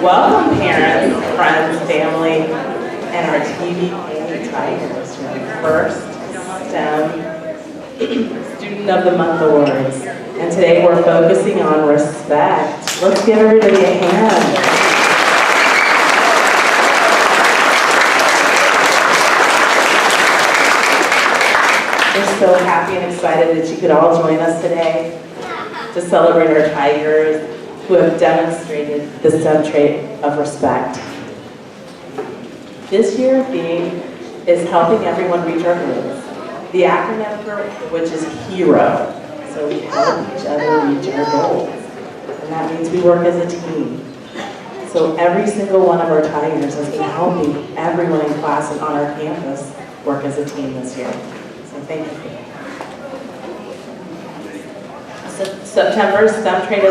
Welcome parents, friends, family, and our TV Tigers to our first STEM Student of the Month Awards. And today we're focusing on respect. Let's give everybody a hand. We're so happy and excited that you could all join us today to celebrate our Tigers who have demonstrated the STEM trait of respect. This year's theme is helping everyone reach our goals. The acronym for which is HERO. So we help each other reach our goals. And that means we work as a team. So every single one of our Tigers has been helping everyone in class and on our campus work as a team this year. So thank you. September's STEM trait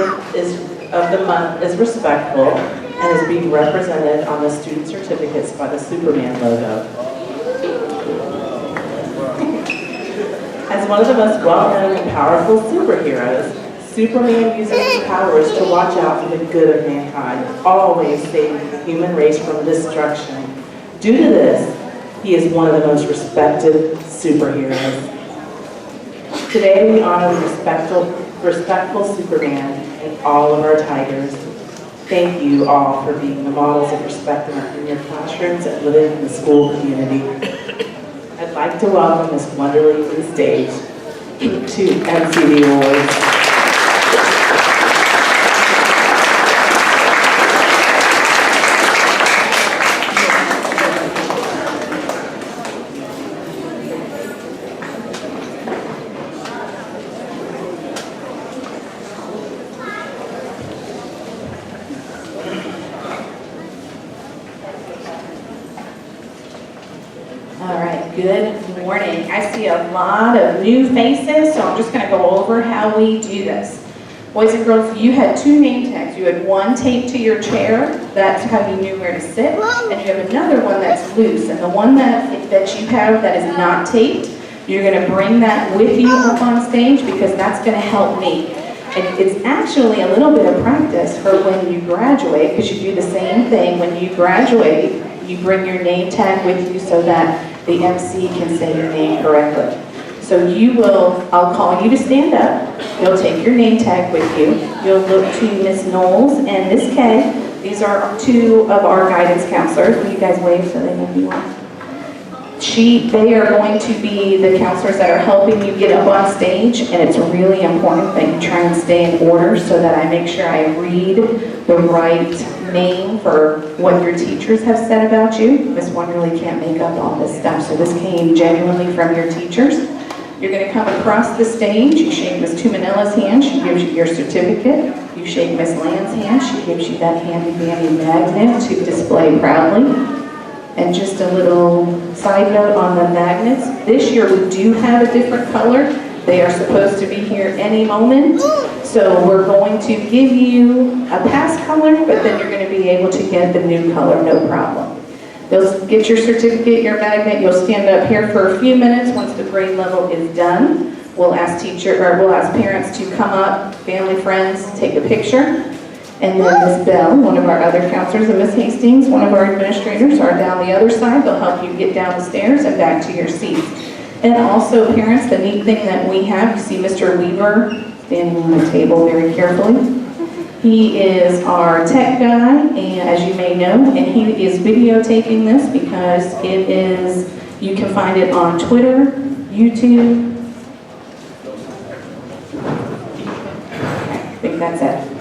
of the month is respectful and is being represented on the student certificates by the Superman logo. As one of the most well-known and powerful superheroes, Superman uses his powers to watch out for the good of mankind, always saving the human race from destruction. Due to this, he is one of the most respected superheroes. Today we honor the respectful Superman and all of our Tigers. Thank you all for being the models of respect in your classrooms and within the school community. I'd like to welcome Ms. Wonderly to the stage to MCD Awards. Good morning. I see a lot of new faces, so I'm just going to go over how we do this. Boys and girls, you had two name tags. You had one taped to your chair, that's how you knew where to sit, and you have another one that's loose. And the one that you have that is not taped, you're going to bring that with you up on stage because that's going to help me. And it's actually a little bit of practice for when you graduate, because you do the same thing. When you graduate, you bring your name tag with you so that the MC can say your name correctly. So I'll call you to stand up. You'll take your name tag with you. You'll look to Miss Knowles and Miss Kay. These are two of our guidance counselors. Will you guys wave so they know who you are? They are going to be the counselors that are helping you get up on stage, and it's really important that you try and stay in order so that I make sure I read the right name for what your teachers have said about you. Miss Wonderly can't make up all this stuff, so this came genuinely from your teachers. You're going to come across the stage. You shake Miss Tumanilla's hand, she gives you your certificate. You shake Miss Land's hand, she gives you that handy-dandy magnet to display proudly. And just a little side note on the magnets. This year we do have a different color. They are supposed to be here any moment. So we're going to give you a past color, but then you're going to be able to get the new color, no problem. You'll get your certificate, your magnet. You'll stand up here for a few minutes. Once the grade level is done, we'll ask parents to come up, family, friends, take a picture. And then Ms. Bell, one of our other counselors, and Ms. Hastings, one of our administrators, are down the other side. They'll help you get down the stairs and back to your seats. And also, parents, the neat thing that we have, you see Mr. Weaver standing on the table very carefully. He is our tech guy, and as you may know, and he is videotaping this because you can find it on Twitter, YouTube. I think that's it.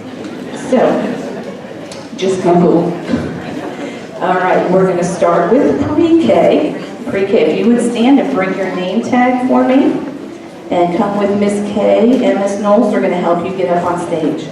So, just Google. All right, we're going to start with pre-K. Pre-K, if you would stand and bring your name tag for me, and come with Miss Kay and Miss Knowles. They're going to help you get up on stage.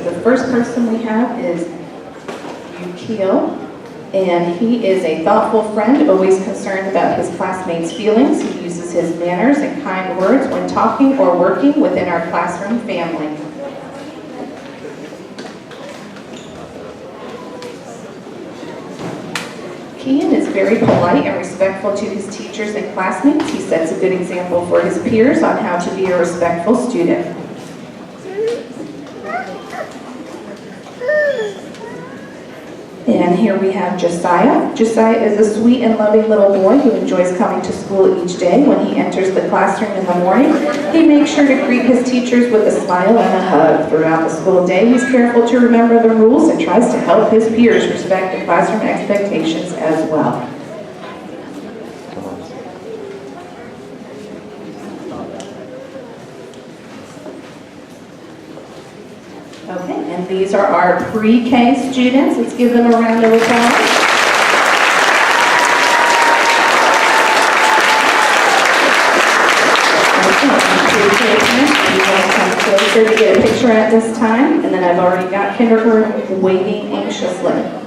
So the first person we have is Yukio, and he is a thoughtful friend, always concerned about his classmates' feelings. He uses his manners and kind words when talking or working within our classroom family. Keegan is very polite and respectful to his teachers and classmates. He sets a good example for his peers on how to be a respectful student. And here we have Josiah. Josiah is a sweet and loving little boy who enjoys coming to school each day. When he enters the classroom in the morning, he makes sure to greet his teachers with a smile and a hug. Throughout the school day, he's careful to remember the rules and tries to help his peers respect the classroom expectations as well. Okay, and these are our pre-K students. Let's give them a round of applause. Okay, you want to come closer to get a picture at this time, and then I've already got kindergarten waiting anxiously.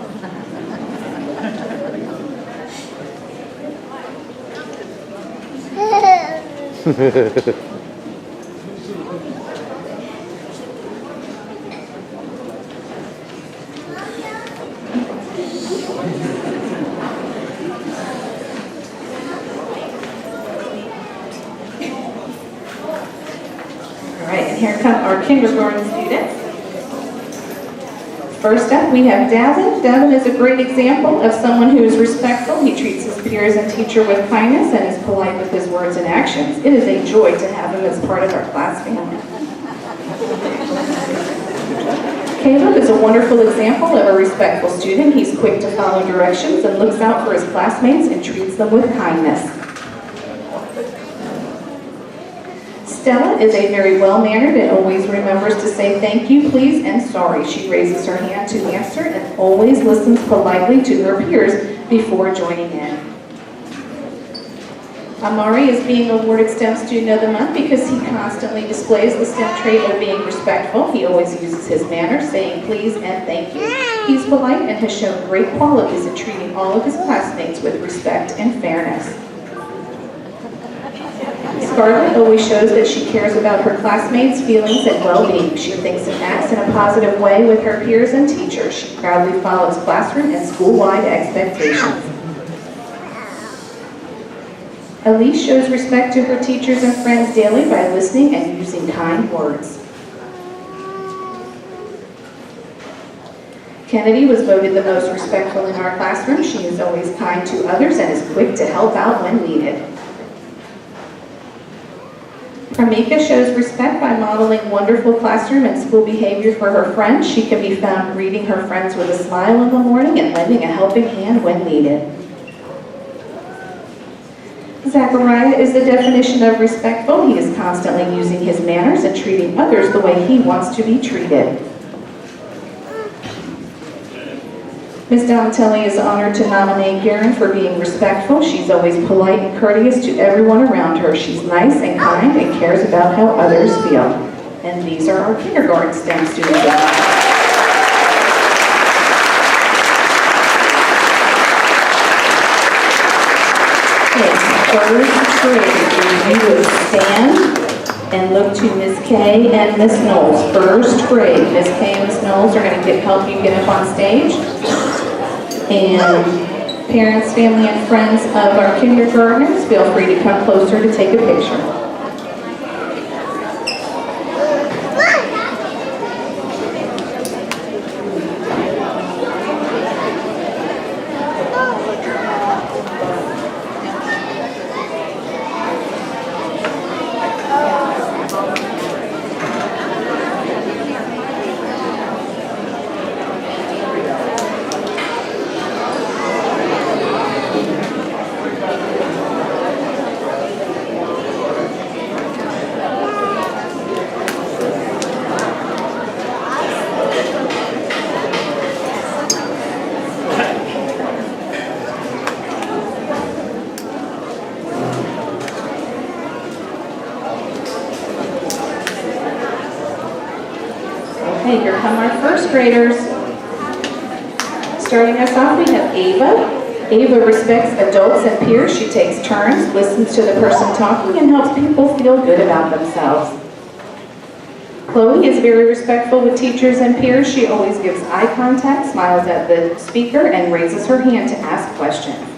Here come our kindergarten students. First up, we have Davin. Davin is a great example of someone who is respectful. He treats his peers and teacher with kindness and is polite with his words and actions. It is a joy to have him as part of our class family. Caleb is a wonderful example of a respectful student. He's quick to follow directions and looks out for his classmates and treats them with kindness. Stella is a very well-mannered and always remembers to say thank you, please, and sorry. She raises her hand to answer and always listens politely to her peers before joining in. Amari is being awarded STEM Student of the Month because he constantly displays the STEM trait of being respectful. He always uses his manners, saying please and thank you. He's polite and has shown great qualities in treating all of his classmates with respect and fairness. Scarlett always shows that she cares about her classmates' feelings and well-being. She thinks and acts in a positive way with her peers and teachers. She proudly follows classroom and school-wide expectations. Elise shows respect to her teachers and friends daily by listening and using kind words. Kennedy was voted the most respectful in our classroom. She is always kind to others and is quick to help out when needed. Pramika shows respect by modeling wonderful classroom and school behavior for her friends. She can be found greeting her friends with a smile in the morning and lending a helping hand when needed. Zachariah is the definition of respectful. He is constantly using his manners and treating others the way he wants to be treated. Ms. Donatelli is honored to nominate Garen for being respectful. She's always polite and courteous to everyone around her. She's nice and kind and cares about how others feel. And these are our kindergarten STEM students. First grade, you would stand and look to Ms. Kay and Ms. Knowles. First grade, Ms. Kay and Ms. Knowles are going to help you get up on stage. And parents, family, and friends of our kindergartners, feel free to come closer to take a picture. Okay, here come our first graders. Starting us off, we have Ava. Ava respects adults and peers. She takes turns, listens to the person talking, and helps people feel good about themselves. Chloe is very respectful with teachers and peers. She always gives eye contact, smiles at the speaker, and raises her hand to ask questions.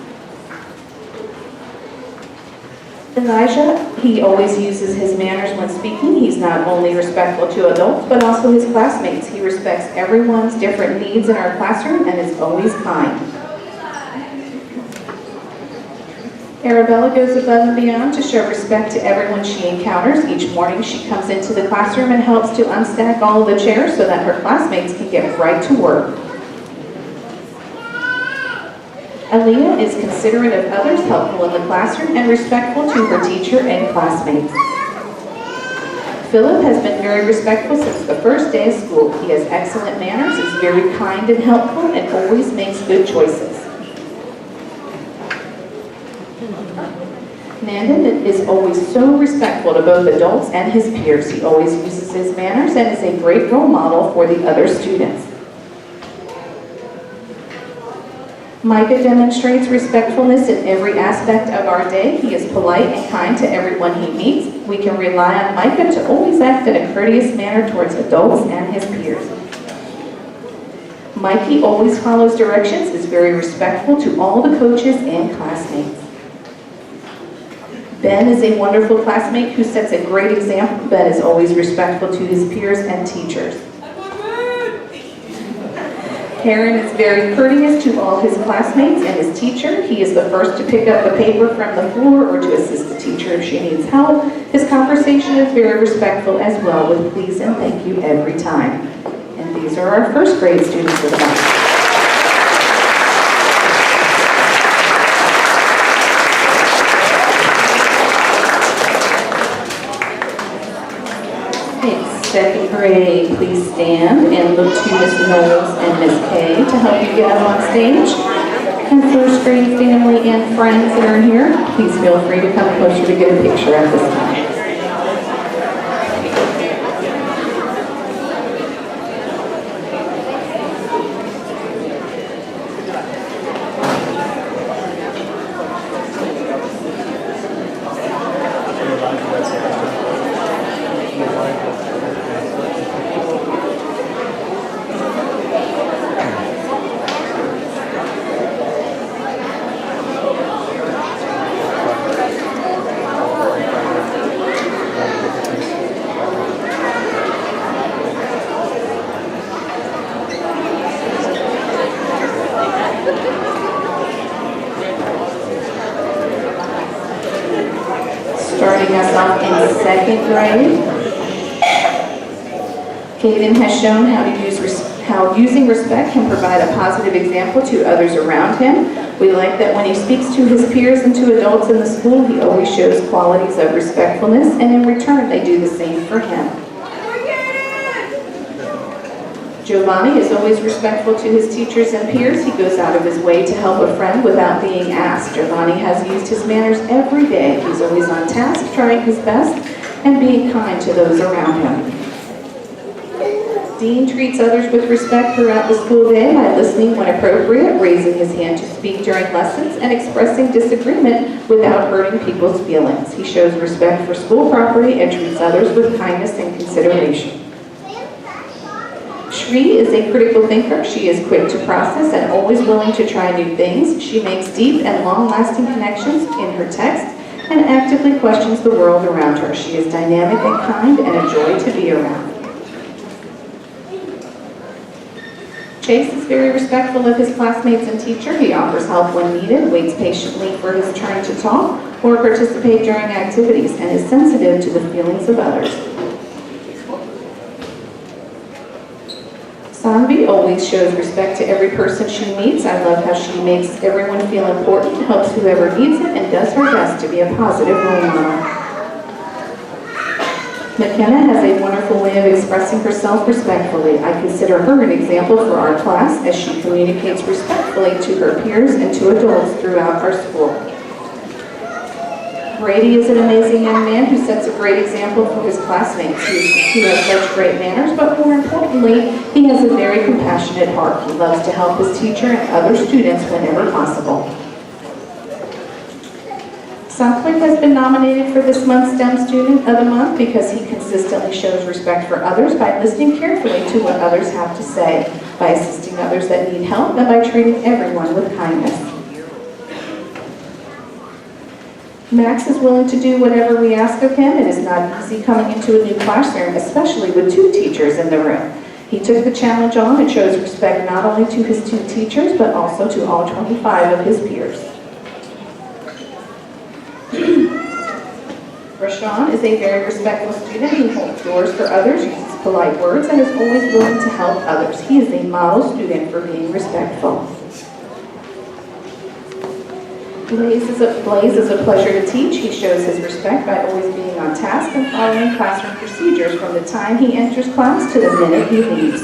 Elijah, he always uses his manners when speaking. He's not only respectful to adults, but also his classmates. He respects everyone's different needs in our classroom and is always kind. Arabella goes above and beyond to show respect to everyone she encounters. Each morning she comes into the classroom and helps to unstack all of the chairs so that her classmates can get right to work. Aaliyah is considerate of others, helpful in the classroom, and respectful to her teacher and classmates. Philip has been very respectful since the first day of school. He has excellent manners, is very kind and helpful, and always makes good choices. Nandon is always so respectful to both adults and his peers. He always uses his manners and is a great role model for the other students. Micah demonstrates respectfulness in every aspect of our day. He is polite and kind to everyone he meets. We can rely on Micah to always act in a courteous manner towards adults and his peers. Mikey always follows directions, is very respectful to all the coaches and classmates. Ben is a wonderful classmate who sets a great example. Ben is always respectful to his peers and teachers. Aaron is very courteous to all his classmates and his teacher. He is the first to pick up the paper from the floor or to assist the teacher if she needs help. His conversation is very respectful as well, with please and thank you every time. And these are our first grade students of the month. Second grade, please stand and look to Miss Knowles and Miss Kay to help you get up on stage. And first grade family and friends that are here, please feel free to come closer to get a picture at this time. Starting us off in second grade, Keegan has shown how using respect can provide a positive example to others around him. We like that when he speaks to his peers and to adults in the school, he always shows qualities of respectfulness, and in return, they do the same for him. Giovanni is always respectful to his teachers and peers. He goes out of his way to help a friend without being asked. Giovanni has used his manners every day. He's always on task, trying his best, and being kind to those around him. Dean treats others with respect throughout the school day by listening when appropriate, raising his hand to speak during lessons, and expressing disagreement without hurting people's feelings. He shows respect for school property and treats others with kindness and consideration. Shri is a critical thinker. She is quick to process and always willing to try new things. She makes deep and long-lasting connections in her text and actively questions the world around her. She is dynamic and kind and a joy to be around. Chase is very respectful of his classmates and teacher. He offers help when needed, waits patiently for his turn to talk or participate during activities, and is sensitive to the feelings of others. Sanvi always shows respect to every person she meets. I love how she makes everyone feel important, helps whoever needs it, and does her best to be a positive role model. McKenna has a wonderful way of expressing herself respectfully. I consider her an example for our class as she communicates respectfully to her peers and to adults throughout our school. Brady is an amazing young man who sets a great example for his classmates. He has such great manners, but more importantly, importantly, he has a very compassionate heart. He loves to help his teacher and other students whenever possible. Southwick has been nominated for this month's STEM Student of the Month because he consistently shows respect for others by listening carefully to what others have to say, by assisting others that need help, and by treating everyone with kindness. Max is willing to do whatever we ask of him. It is not easy coming into a new classroom, especially with 2 teachers in the room. He took the challenge on and shows respect not only to his 2 teachers, but also to all 25 of his peers. Rashawn is a very respectful student who holds doors for others, uses polite words, and is always willing to help others. He is a model student for being respectful. Blaze is a pleasure to teach. He shows his respect by always being on task and following classroom procedures from the time he enters class to the minute he leaves.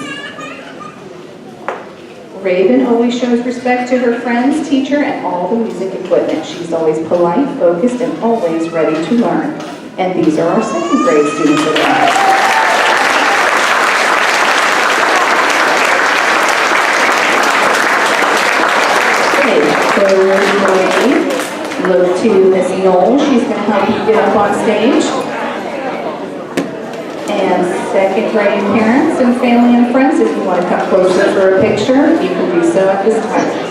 Raven always shows respect to her friends, teacher, and all the music equipment. She's always polite, focused, and always ready to learn. And these are our 2nd grade students of ours. Third grade, look to Miss Knoll. She's going to help you get up on stage. And 2nd grade parents and family and friends, if you want to come closer for a picture, you can do so at this time.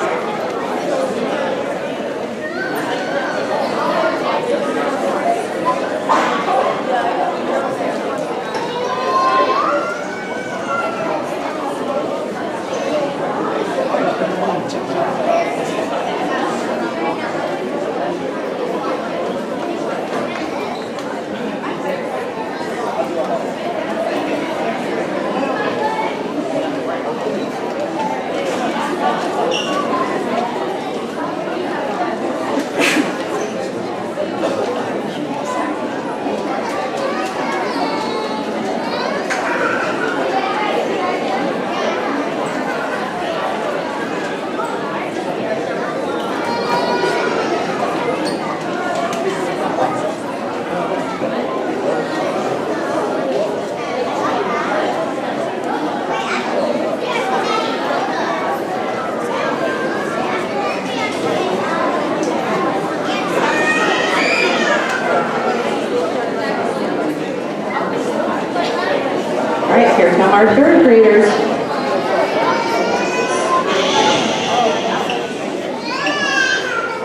Here come our 3rd graders.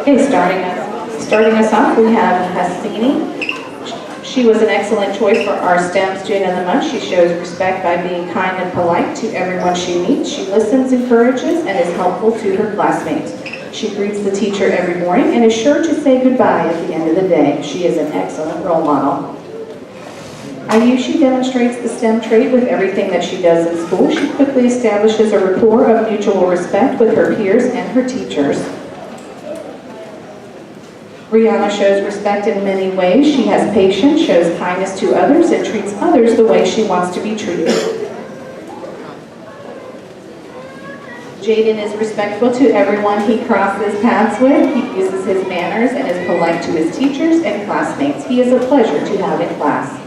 Okay, starting us off, we have Hassini. She was an excellent choice for our STEM Student of the Month. She shows respect by being kind and polite to everyone she meets. She listens, encourages, and is helpful to her classmates. She greets the teacher every morning and is sure to say goodbye at the end of the day. She is an excellent role model. Ayushi demonstrates the STEM trait with everything that she does in school. She quickly establishes a rapport of mutual respect with her peers and her teachers. Brianna shows respect in many ways. She has patience, shows kindness to others, and treats others the way she wants to be treated. Jaden is respectful to everyone he crosses paths with. He uses his manners and is polite to his teachers and classmates. He is a pleasure to have in class.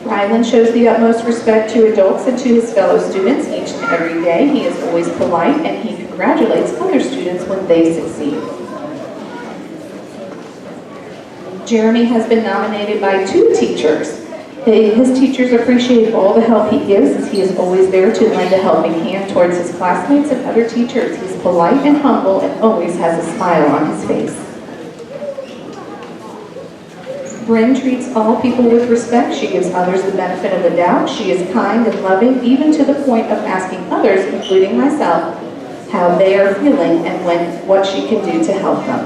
Rylan shows the utmost respect to adults and to his fellow students each and every day. He is always polite and he congratulates other students when they succeed. Jeremy has been nominated by 2 teachers. His teachers appreciate all the help he gives as he is always there to lend a helping hand towards his classmates and other teachers. He's polite and humble and always has a smile on his face. Bryn treats all people with respect. She gives others the benefit of the doubt. She is kind and loving, even to the point of asking others, including myself, how they are feeling and what she can do to help them.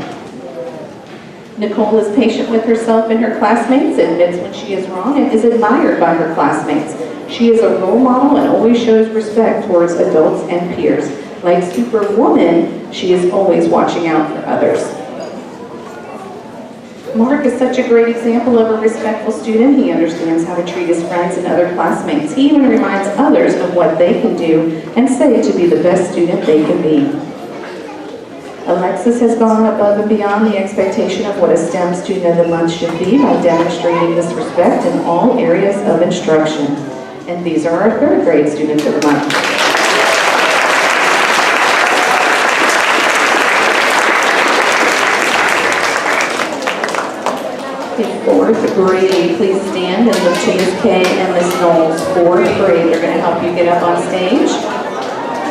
Nicole is patient with herself and her classmates, admits when she is wrong, and is admired by her classmates. She is a role model and always shows respect towards adults and peers. Like Superwoman, she is always watching out for others. Mark is such a great example of a respectful student. He understands how to treat his friends and other classmates. He even reminds others of what they can do and say to be the best student they can be. Alexis has gone above and beyond the expectation of what a STEM Student of the Month should be by demonstrating this respect in all areas of instruction. And these are our third grade students of the month. In fourth grade, please stand and look to Ms. Kay and Ms. Knowles. Fourth grade, they're going to help you get up on stage.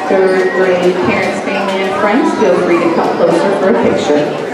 Third grade, parents, family, and friends, feel free to come closer for a picture.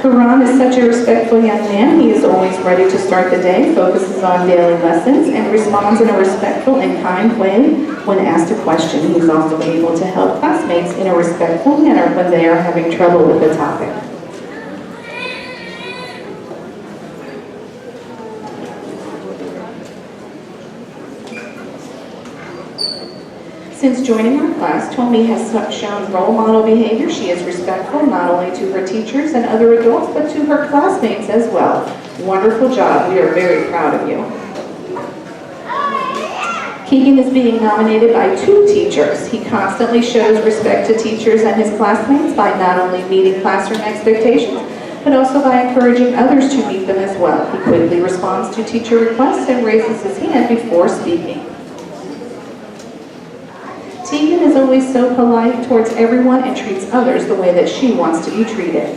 Karan is such a respectful young man. He is always ready to start the day, focuses on daily lessons, and responds in a respectful and kind way when asked a question. He is also able to help classmates in a respectful manner when they are having trouble with a topic. Since joining our class, Tomi has shown role model behavior. She is respectful not only to her teachers and other adults, but to her classmates as well. Wonderful job. We are very proud of you. Keegan is being nominated by 2 teachers. He constantly shows respect to teachers and his classmates by not only meeting classroom expectations, but also by encouraging others to meet them as well. He quickly responds to teacher requests and raises his hand before speaking. Keegan is always so polite towards everyone and treats others the way that she wants to be treated.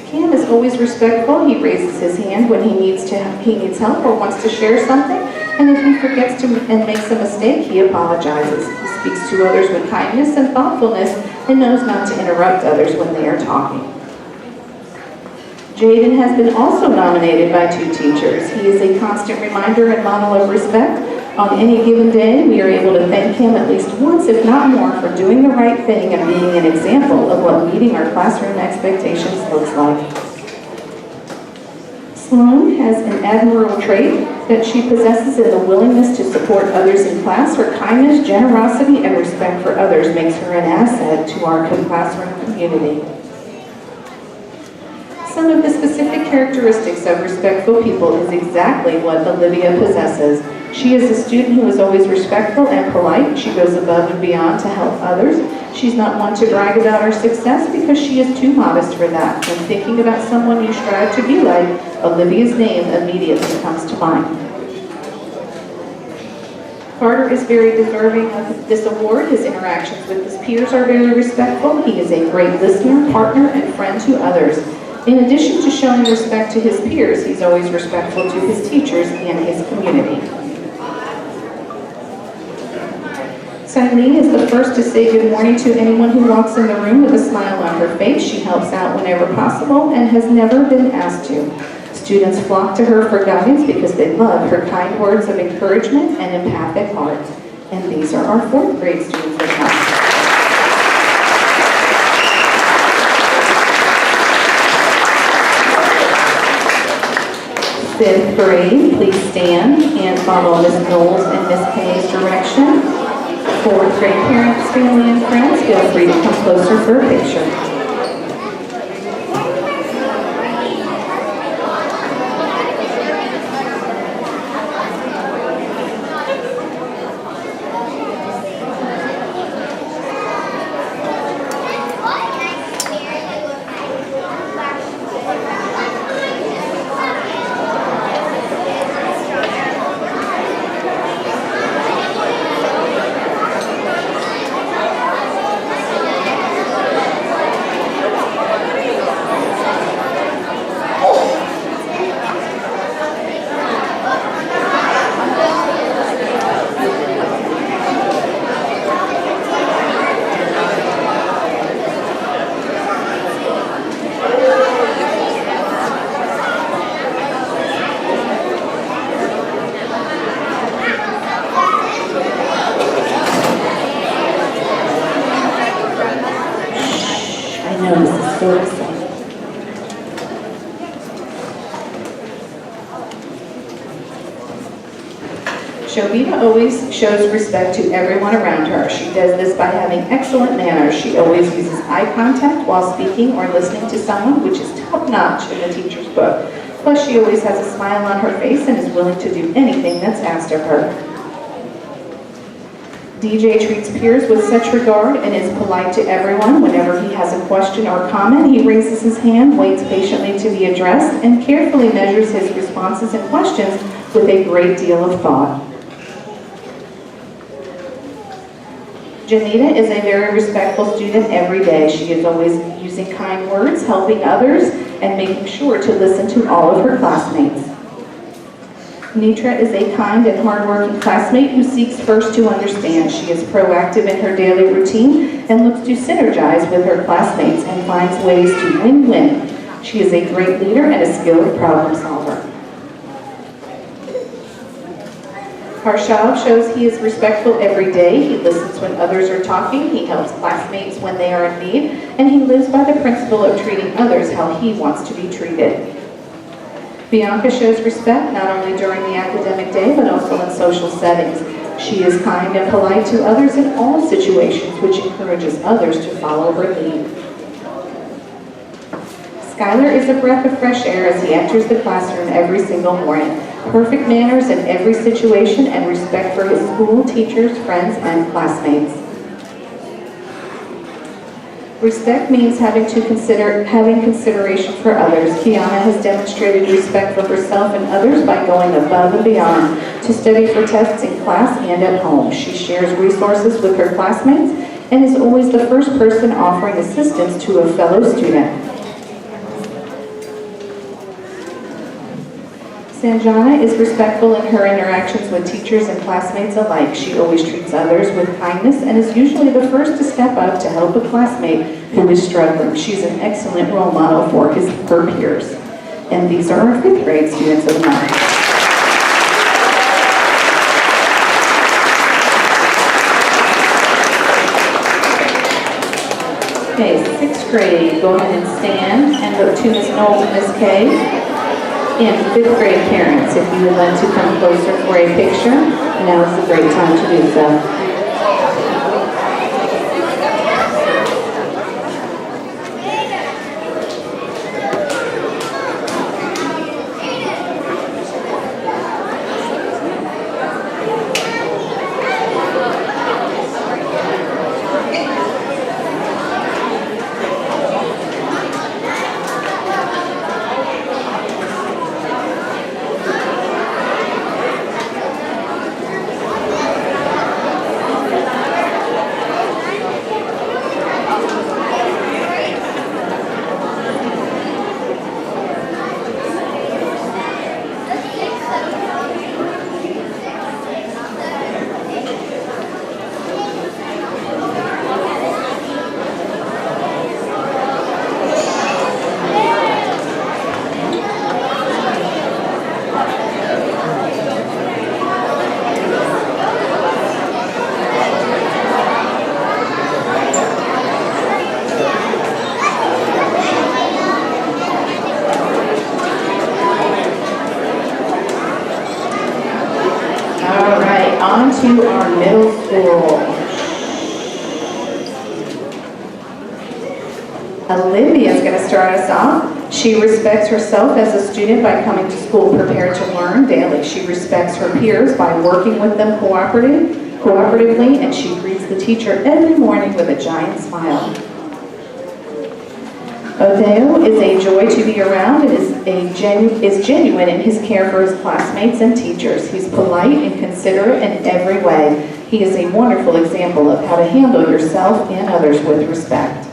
Cam is always respectful. He raises his hand when he needs help or wants to share something, and if he forgets to and makes a mistake, he apologizes. He speaks to others with kindness and thoughtfulness and knows not to interrupt others when they are talking. Jaden has been also nominated by 2 teachers. He is a constant reminder and model of respect. On any given day, we are able to thank him at least once, if not more, for doing the right thing and being an example of what meeting our classroom expectations looks like. Sloan has an admirable trait that she possesses in the willingness to support others in class. Her kindness, generosity, and respect for others makes her an asset to our classroom community. Some of the specific characteristics of respectful people is exactly what Olivia possesses. She is a student who is always respectful and polite. She goes above and beyond to help others. She's not one to brag about her success because she is too modest for that. When thinking about someone you strive to be like, Olivia's name immediately comes to mind. Carter is very deserving of this award. His interactions with his peers are very respectful. He is a great listener, partner, and friend to others. In addition to showing respect to his peers, he's always respectful to his teachers and his community. Sailene is the first to say good morning to anyone who walks in the room with a smile on her face. She helps out whenever possible and has never been asked to. Students flock to her for guidance because they love her kind words of encouragement and empathic heart. And these are our 4th grade students of mine. 5th grade, please stand and follow Ms. Knowles and Ms. Kay's direction. 4th grade parents, family, and friends, feel free to come closer for a picture. Jovita always shows respect to everyone around her. She does this by having excellent manners. She always uses eye contact while speaking or listening to someone, which is top-notch in the teacher's book. Plus, she always has a smile on her face and is willing to do anything that's asked of her. DJ treats peers with such regard and is polite to everyone. Whenever he has a question or comment, he raises his hand, waits patiently to be addressed, and carefully measures his responses and questions with a great deal of thought. Janita is a very respectful student every day. She is always using kind words, helping others, and making sure to listen to all of her classmates. Nitra is a kind and hardworking classmate who seeks first to understand. She is proactive in her daily routine and looks to synergize with her classmates and finds ways to win-win. She is a great leader and a skilled problem solver. Harshab shows he is respectful every day. He listens when others are talking. He helps classmates when they are in need. And he lives by the principle of treating others how he wants to be treated. Bianca shows respect not only during the academic day, but also in social settings. She is kind and polite to others in all situations, which encourages others to follow her lead. Skylar is a breath of fresh air as he enters the classroom every single morning. Perfect manners in every situation and respect for his school, teachers, friends, and classmates. Respect means having consideration for others. Kiana has demonstrated respect for herself and others by going above and beyond to study for tests in class and at home. She shares resources with her classmates and is always the first person offering assistance to a fellow student. Sanjana is respectful in her interactions with teachers and classmates alike. She always treats others with kindness and is usually the first to step up to help a classmate who is struggling. She's an excellent role model for her peers. And these are our 5th grade students of the month. Okay, 6th grade, go ahead and stand and look to Ms. Knowles and Ms. Kay. And 5th grade parents, if you would like to come closer for a picture, now is a great time to do so. On to our middle school. Olivia is going to start us off. She respects herself as a student by coming to school prepared to learn daily. She respects her peers by working with them cooperatively, and she greets the teacher every morning with a giant smile. Odeo is a joy to be around and is genuine in his care for his classmates and teachers. He's polite and considerate in every way. He is a wonderful example of how to handle yourself and others with respect.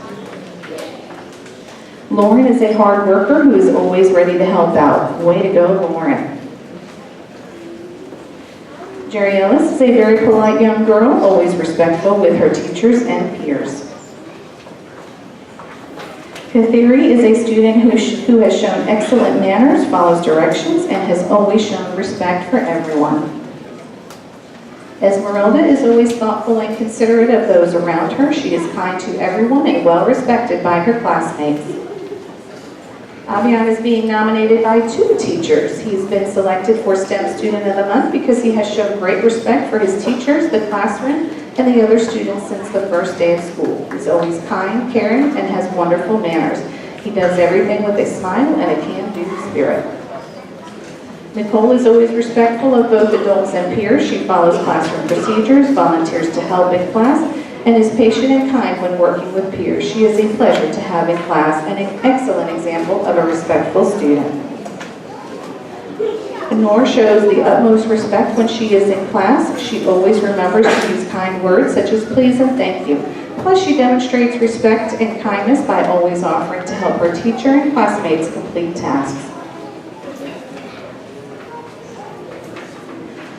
Lauren is a hard worker who is always ready to help out. Way to go, Lauren. Jerry Ellis is a very polite young girl, always respectful with her teachers and peers. Kathiri is a student who has shown excellent manners, follows directions, and has always shown respect for everyone. Esmeralda is always thoughtful and considerate of those around her. She is kind to everyone and well respected by her classmates. Avian is being nominated by 2 teachers. He's been selected for STEM Student of the Month because he has shown great respect for his teachers, the classroom, and the other students since the first day of school. He's always kind, caring, and has wonderful manners. He does everything with a smile and a can-do spirit. Nicole is always respectful of both adults and peers. She follows classroom procedures, volunteers to help in class, and is patient and kind when working with peers. She is a pleasure to have in class and an excellent example of a respectful student. Nora shows the utmost respect when she is in class. She always remembers to use kind words such as please and thank you. Plus, she demonstrates respect and kindness by always offering to help her teacher and classmates complete tasks.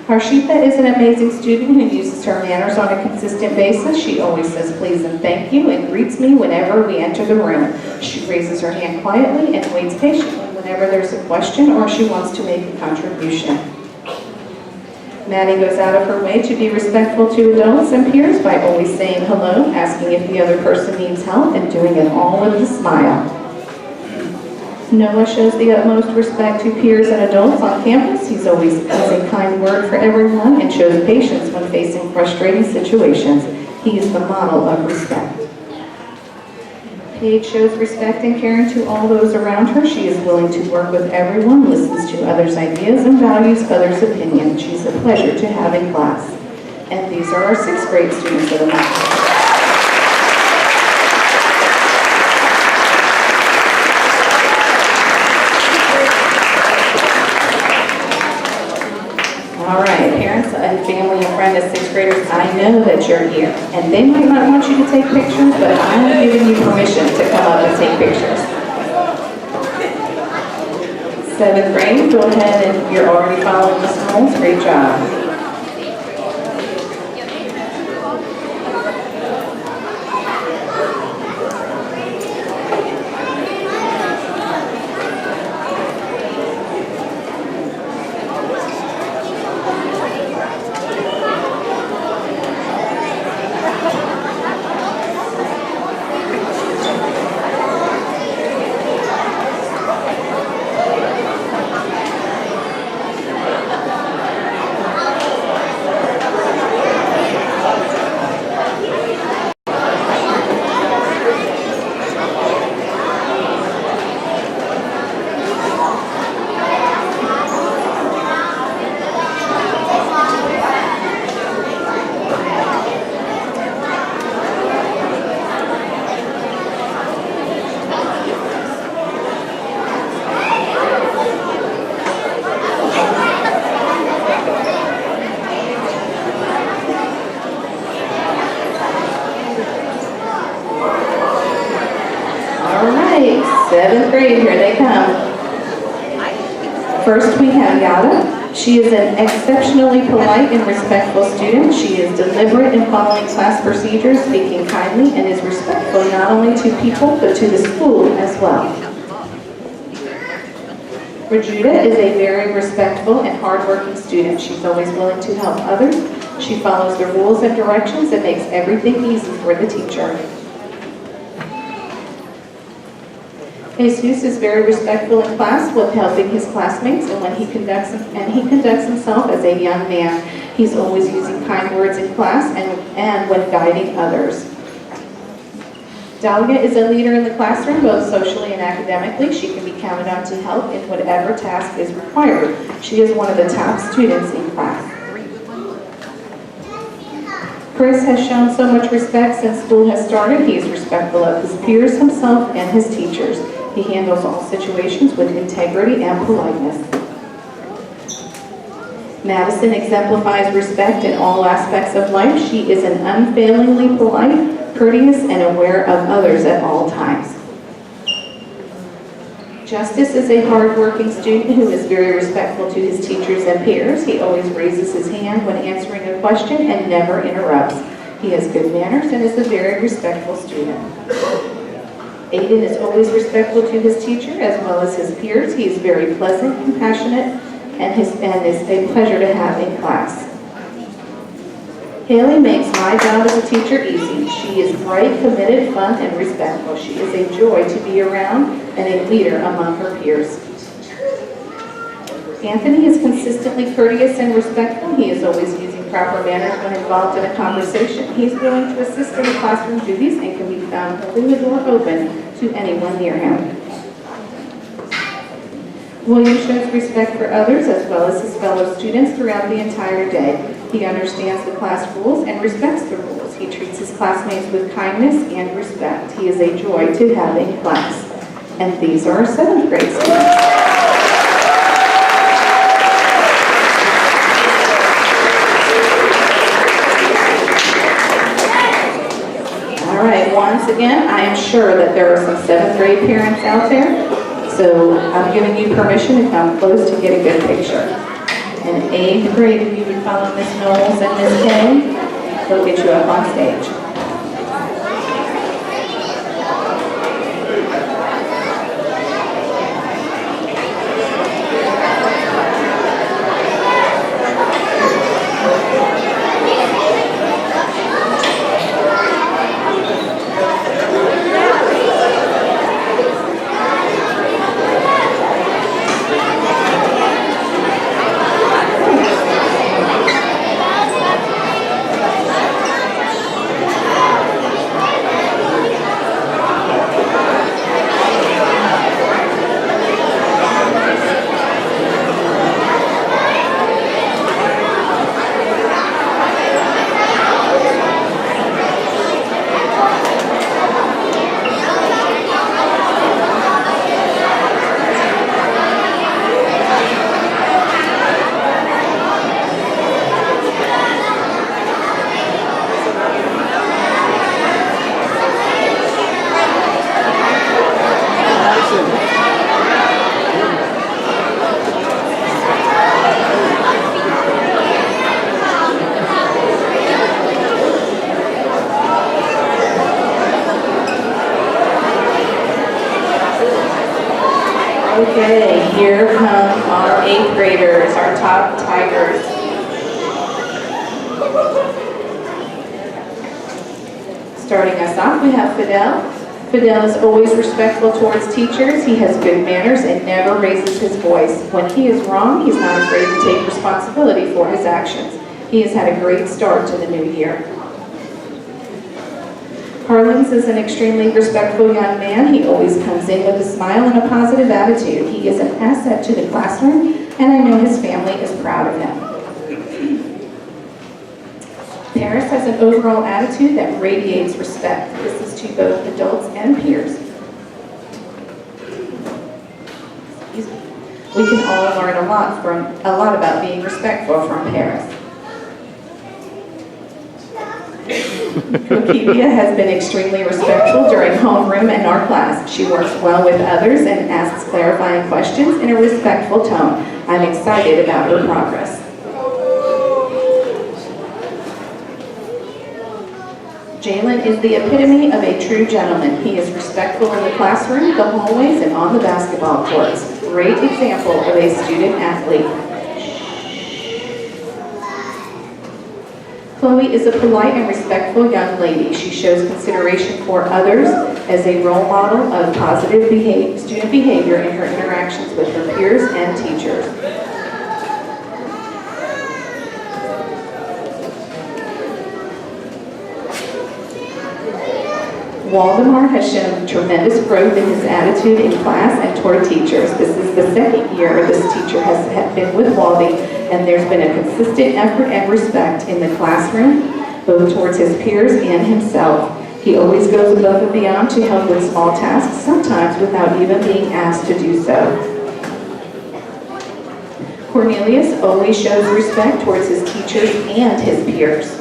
Harshita is an amazing student who uses her manners on a consistent basis. She always says please and thank you and greets me whenever we enter the room. She raises her hand quietly and waits patiently whenever there's a question or she wants to make a contribution. Maddie goes out of her way to be respectful to adults and peers by always saying hello, asking if the other person needs help, and doing it all with a smile. Noah shows the utmost respect to peers and adults on campus. He always has a kind word for everyone and shows patience when facing frustrating situations. He is the model of respect. Paige shows respect and caring to all those around her. She is willing to work with everyone, listens to others' ideas, and values others' opinions. She's a pleasure to have in class. And these are our 6th grade students of the month. All right, parents and family and friends of 6th graders, I know that you're here. And they might not want you to take pictures, but I'm giving you permission to come up and take pictures. 7th grade, go ahead and you're already following the rules. Great job. Seventh grade, here they come. First we have Yada. She is an exceptionally polite and respectful student. She is deliberate in following class procedures, speaking kindly, and is respectful not only to people, but to the school as well. Rajuda is a very respectful and hardworking student. She's always willing to help others. She follows the rules and directions and makes everything easy for the teacher. Jesus is very respectful in class with helping his classmates, and when he conducts himself as a young man. He's always using kind words in class and when guiding others. Dahlia is a leader in the classroom, both socially and academically. She can be counted on to help in whatever task is required. She is one of the top students in class. Chris has shown so much respect since school has started. He is respectful of his peers, himself, and his teachers. He handles all situations with integrity and politeness. Madison exemplifies respect in all aspects of life. She is an unfailingly polite, courteous, and aware of others at all times. Justice is a hard-working student who is very respectful to his teachers and peers. He always raises his hand when answering a question and never interrupts. He has good manners and is a very respectful student. Aiden is always respectful to his teacher as well as his peers. He is very pleasant, compassionate, and is a pleasure to have in class. Haley makes my job as a teacher easy. She is bright, committed, fun, and respectful. She is a joy to be around and a leader among her peers. Anthony is consistently courteous and respectful. He is always using proper manners when involved in a conversation. He is willing to assist in the classroom duties and can be found holding the door open to anyone near him. William shows respect for others as well as his fellow students throughout the entire day. He understands the class rules and respects the rules. He treats his classmates with kindness and respect. He is a joy to have in class. And these are our 7th grade students. All right, once again, I am sure that there are some 7th grade parents out there. So I'm giving you permission to come close to get a good picture. In 8th grade, if you would follow Miss Knowles and Miss Kay, they'll get you up on stage. Okay, here come our 8th graders, our top tigers. Starting us off, we have Fidel. Fidel is always respectful towards teachers. He has good manners and never raises his voice. When he is wrong, he's not afraid to take responsibility for his actions. He has had a great start to the new year. Harlins is an extremely respectful young man. He always comes in with a smile and a positive attitude. He is an asset to the classroom, and I know his family is proud of him. Paris has an overall attitude that radiates respect. This is to both adults and peers. We can all learn a lot about being respectful from Paris. Kokivia has been extremely respectful during homeroom and our class. She works well with others and asks clarifying questions in a respectful tone. I'm excited about her progress. Jalen is the epitome of a true gentleman. He is respectful in the classroom, the hallways, and on the basketball courts. Great example of a student athlete. Chloe is a polite and respectful young lady. She shows consideration for others as a role model of positive student behavior in her interactions with her peers and teachers. Waldemar has shown tremendous growth in his attitude in class and toward teachers. This is the 2nd year this teacher has been with Waldy, and there's been a consistent effort and respect in the classroom, both towards his peers and himself. He always goes above and beyond to help with small tasks, sometimes without even being asked to do so. Cornelius always shows respect towards his teachers and his peers.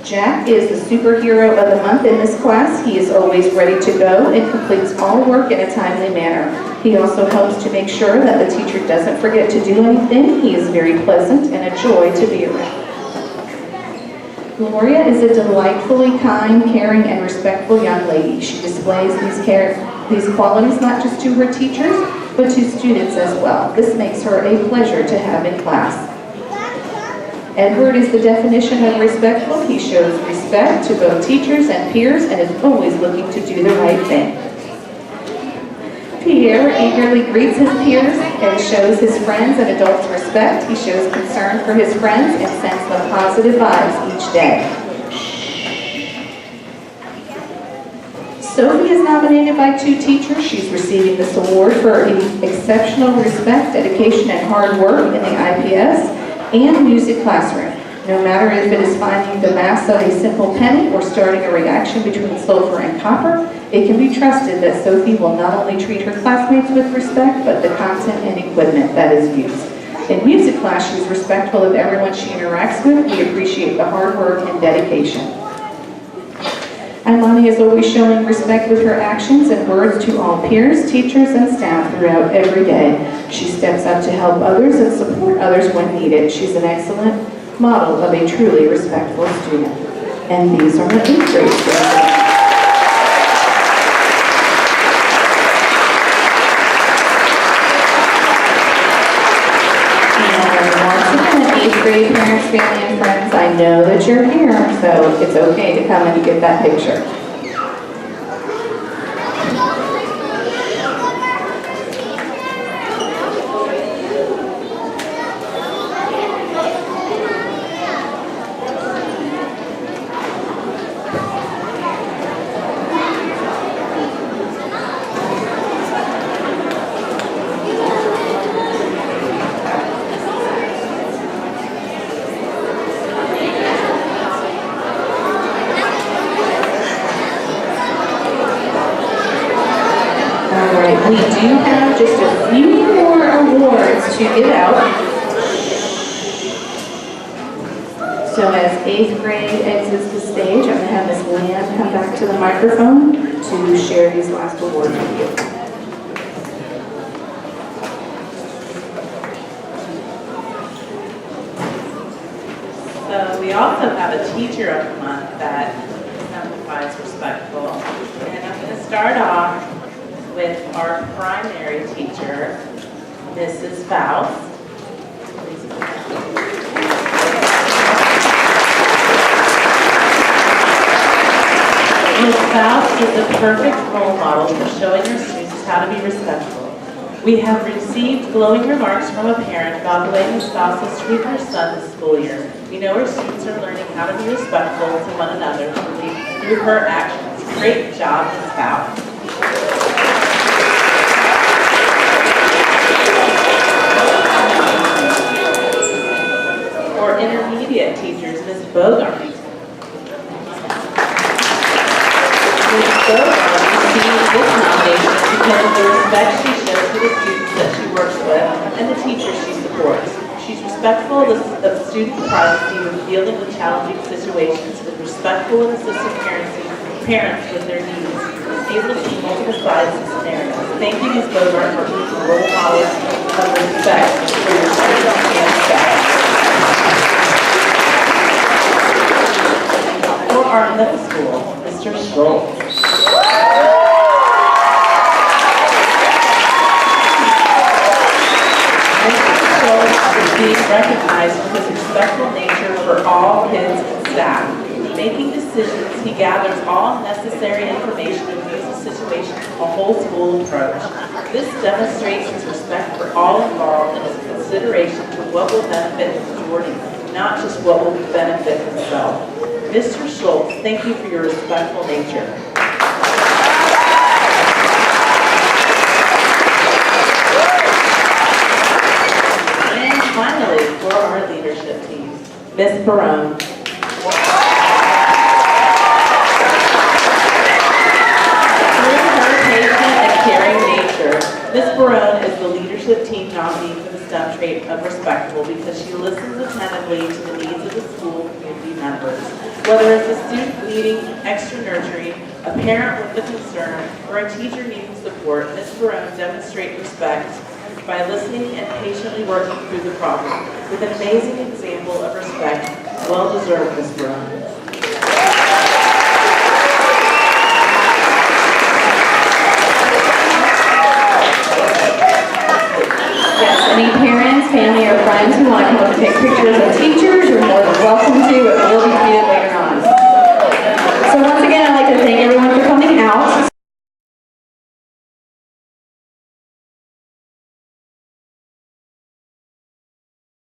Jack is the superhero of the month in this class. He is always ready to go and completes all work in a timely manner. He also helps to make sure that the teacher doesn't forget to do anything. He is very pleasant and a joy to be around. Gloria is a delightfully kind, caring, and respectful young lady. She displays these qualities not just to her teachers, but to students as well. This makes her a pleasure to have in class. Edward is the definition of respectful. He shows respect to both teachers and peers and is always looking to do the right thing. Pierre eagerly greets his peers and shows his friends and adults respect. He shows concern for his friends and sends them positive vibes each day. Sophie is nominated by 2 teachers. She's receiving this award for exceptional respect, dedication, and hard work in the IPS and music classroom. No matter if it is finding the mass of a simple penny or starting a reaction between sulfur and copper, it can be trusted that Sophie will not only treat her classmates with respect, but the content and equipment that is used. In music class, she's respectful of everyone she interacts with. We appreciate the hard work and dedication. Imani is always showing respect with her actions and words to all peers, teachers, and staff throughout every day. She steps up to help others and support others when needed. She's an excellent model of a truly respectful student. And these are my 8th grade students. Grade parents, family, and friends, I know that you're here, so it's okay to come and get that picture. We do have just a few more awards to give out. So as 8th grade exits the stage, I'm going to have Ms. Lamb come back to the microphone to share these last awards with you. So we also have a teacher of the month that exemplifies respectful. And I'm going to start off with our primary teacher, Mrs. Faust. Ms. Faust is the perfect role model for showing her students how to be respectful. We have received glowing remarks from a parent about the way Ms. Faust has treated her son this school year. We know her students are learning how to be respectful to one another through her actions. Great job, Ms. Faust. For intermediate teachers, Ms. Bogart. Ms. Bogart received this nomination because of the respect she shows to the students that she works with and the teachers she supports. She's respectful of student privacy when dealing with challenging situations, with respectful and assisting parents with their needs, able to see multiple sides of scenarios. Thank you, Ms. Bogart, for being a role model of respect for your students and staff. For our middle school, Mr. Schultz. Is being recognized for his respectful nature for all kids and staff. Making decisions, he gathers all necessary information and views the situation from a whole school approach. This demonstrates his respect for all involved and his consideration to what will benefit the majority, not just what will benefit himself. Mr. Schultz, thank you for your respectful nature. Finally, for our leadership team, Ms. Barone. Through her patient and caring nature, Ms. Barone is the leadership team nominee for the STEM trait of respectful because she listens attentively to the needs of the school community members. Whether it's a student needing extra nurturing, a parent with a concern, or a teacher needing support, Ms. Barone demonstrates respect by listening and patiently working through the problem. With an amazing example of respect, well deserved, Ms. Brown.